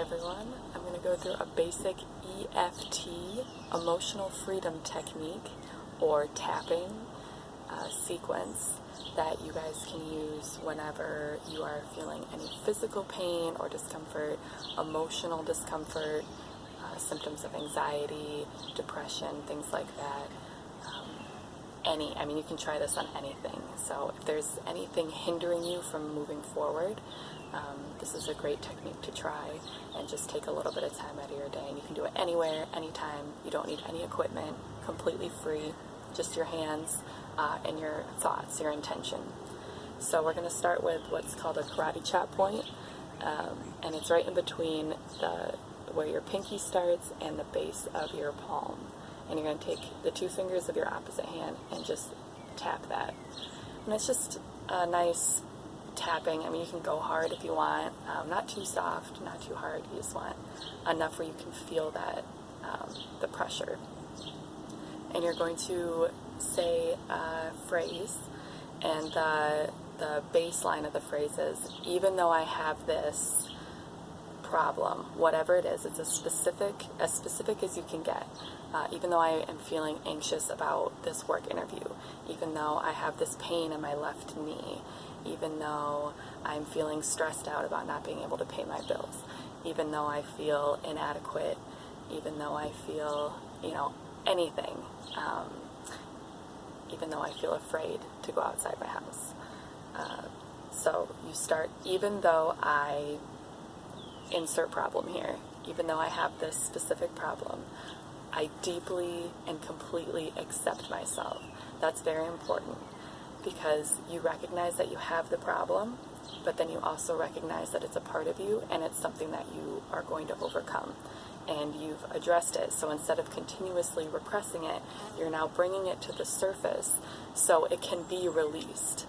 everyone. I'm going to go through a basic EFT, emotional freedom technique, or tapping sequence that you guys can use whenever you are feeling any physical pain or discomfort, emotional discomfort, symptoms of anxiety, depression, things like that. You can try this on anything. So if there's anything hindering you from moving forward, this is a great technique to try, and just take a little bit of time out of your day. And you can do it anywhere, anytime. You don't need any equipment, completely free, just your hands and your thoughts, your intention. So we're going to start with what's called a karate chop point, and it's right in between where your pinky starts and the base of your palm. And you're going to take the two fingers of your opposite hand and just tap that. And it's just a nice tapping. You can go hard if you want, not too soft, not too hard. You just want enough where you can feel that, the pressure. And you're going to say a phrase, and the baseline of the phrase is, even though I have this problem, whatever it is, it's as specific as you can get. Even though I am feeling anxious about this work interview, even though I have this pain in my left knee, even though I'm feeling stressed out about not being able to pay my bills, even though I feel inadequate, even though I feel, anything, even though I feel afraid to go outside my house. So you start, even though I insert problem here, even though I have this specific problem, I deeply and completely accept myself. That's very important, because you recognize that you have the problem, but then you also recognize that it's a part of you and it's something that you are going to overcome, and you've addressed it. So instead of continuously repressing it, you're now bringing it to the surface so it can be released,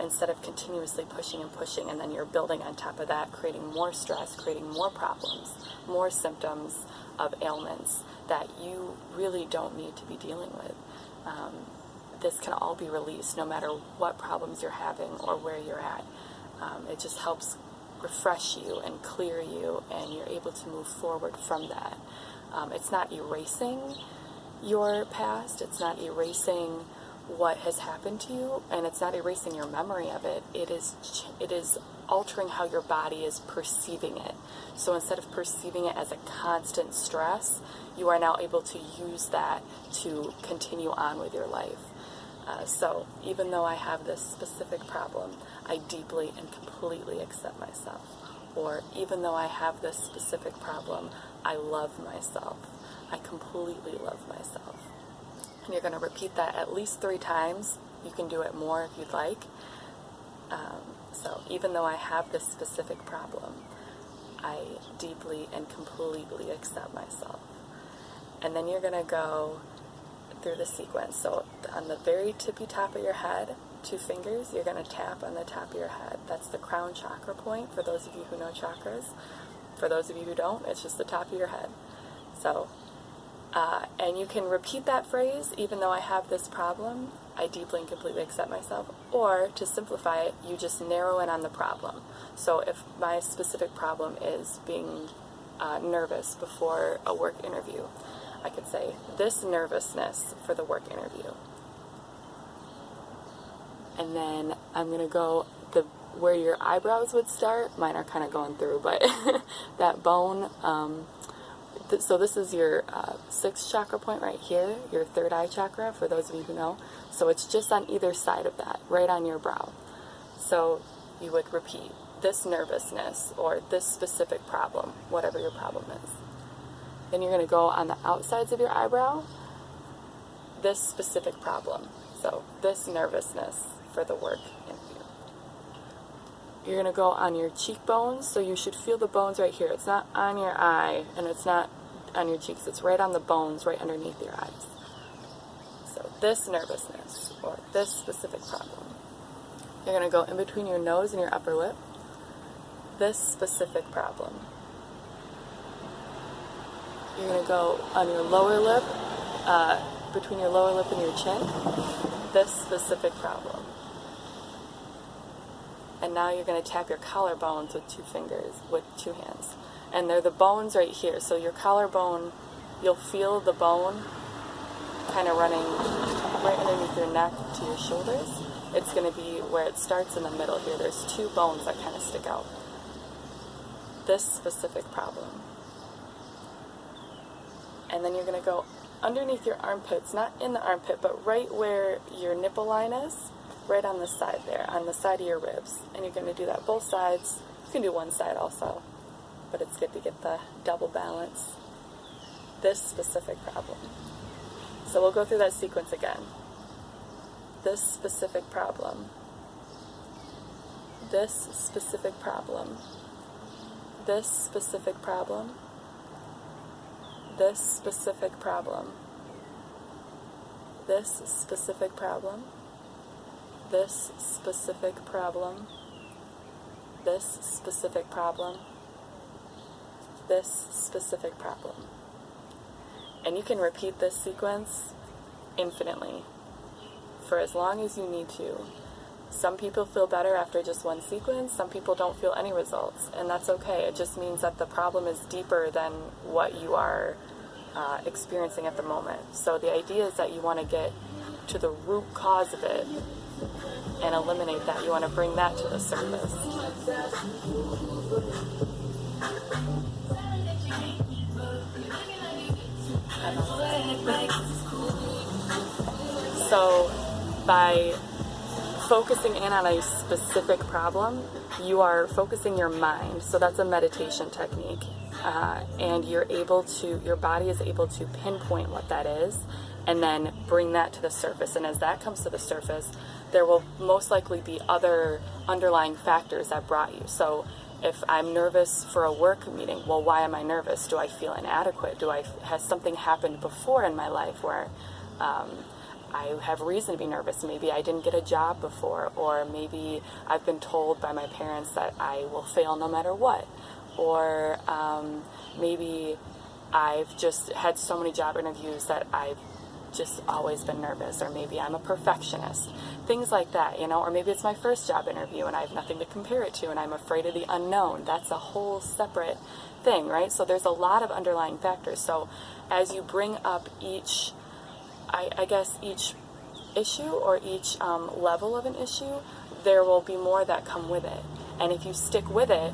instead of continuously pushing and pushing, and then you're building on top of that, creating more stress, creating more problems, more symptoms of ailments that you really don't need to be dealing with. This can all be released no matter what problems you're having or where you're at. It just helps refresh you and clear you, and you're able to move forward from that. It's not erasing your past, it's not erasing what has happened to you, and it's not erasing your memory of it. It is altering how your body is perceiving it. So instead of perceiving it as a constant stress, you are now able to use that to continue on with your life. So even though I have this specific problem, I deeply and completely accept myself. Or even though I have this specific problem, I love myself. I completely love myself. And you're going to repeat that at least 3 times. You can do it more if you'd like. So even though I have this specific problem, I deeply and completely accept myself. And then you're going to go through the sequence. So on the very tippy top of your head, 2 fingers, you're going to tap on the top of your head. That's the crown chakra point, for those of you who know chakras. For those of you who don't, it's just the top of your head. So, and you can repeat that phrase, even though I have this problem, I deeply and completely accept myself. Or, to simplify it, you just narrow in on the problem. So if my specific problem is being nervous before a work interview, I could say, this nervousness for the work interview. And then I'm going to go where your eyebrows would start. Mine are kind of going through, but that bone. So this is your 6th chakra point right here, your 3rd eye chakra, for those of you who know. So it's just on either side of that, right on your brow. So you would repeat, this nervousness, or this specific problem, whatever your problem is. Then you're going to go on the outsides of your eyebrow, this specific problem. So this nervousness for the work interview. You're going to go on your cheekbones, so you should feel the bones right here. It's not on your eye, and it's not on your cheeks. It's right on the bones, right underneath your eyes. So this nervousness, or this specific problem. You're going to go in between your nose and your upper lip. This specific problem. You're going to go on your lower lip, between your lower lip and your chin. This specific problem. And now you're going to tap your collarbones with 2 fingers, with 2 hands. And they're the bones right here. So your collarbone, you'll feel the bone kind of running right underneath your neck to your shoulders. It's going to be where it starts in the middle here. There's 2 bones that kind of stick out. This specific problem. And then you're going to go underneath your armpits, not in the armpit, but right where your nipple line is, right on the side there, on the side of your ribs. And you're going to do that both sides. You can do one side also, but it's good to get the double balance. This specific problem. So we'll go through that sequence again. This specific problem. This specific problem. This specific problem. This specific problem. This specific problem. This specific problem. This specific problem. This specific problem. And you can repeat this sequence infinitely for as long as you need to. Some people feel better after just one sequence. Some people don't feel any results, and that's okay. It just means that the problem is deeper than what you are experiencing at the moment. So the idea is that you want to get to the root cause of it and eliminate that. You want to bring that to the surface. So by focusing in on a specific problem, you are focusing your mind. So that's a meditation technique. And your body is able to pinpoint what that is and then bring that to the surface. And as that comes to the surface, there will most likely be other underlying factors that brought you. So if I'm nervous for a work meeting, well, why am I nervous? Do I feel inadequate? Has something happened before in my life where I have reason to be nervous? Maybe I didn't get a job before, or maybe I've been told by my parents that I will fail no matter what, or maybe I've just had so many job interviews that I've just always been nervous, or maybe I'm a perfectionist, things like that, or maybe it's my first job interview and I have nothing to compare it to and I'm afraid of the unknown. That's a whole separate thing, right? So there's a lot of underlying factors. So as you bring up each issue or each level of an issue, there will be more that come with it. And if you stick with it,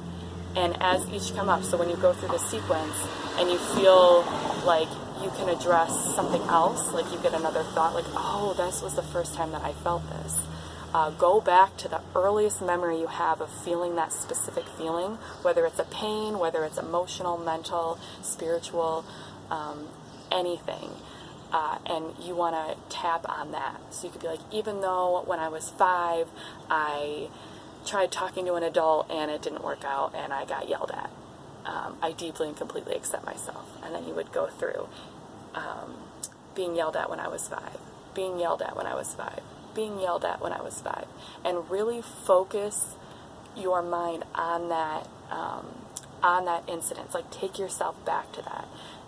and as each come up, so when you go through the sequence and you feel like you can address something else, like you get another thought, like, oh, this was the first time that I felt this. Go back to the earliest memory you have of feeling that specific feeling, whether it's a pain, whether it's emotional, mental, spiritual, anything. And you want to tap on that. So you could be like, even though when I was 5, I tried talking to an adult and it didn't work out and I got yelled at. I deeply and completely accept myself. And then you would go through being yelled at when I was 5, being yelled at when I was 5, being yelled at when I was 5, and really focus your mind on that incident. Like, take yourself back to that.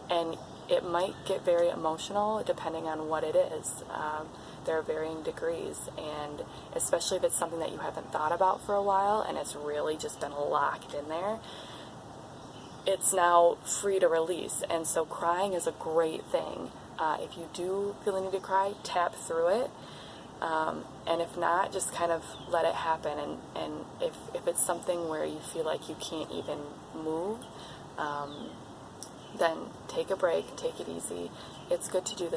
And it might get very emotional depending on what it is. There are varying degrees, and especially if it's something that you haven't thought about for a while and it's really just been locked in there, it's now free to release. And so crying is a great thing. If you do feel the need to cry, tap through it. And if not, just kind of let it happen. And if it's something where you feel like you can't even move, then take a break, take it easy. It's good to do this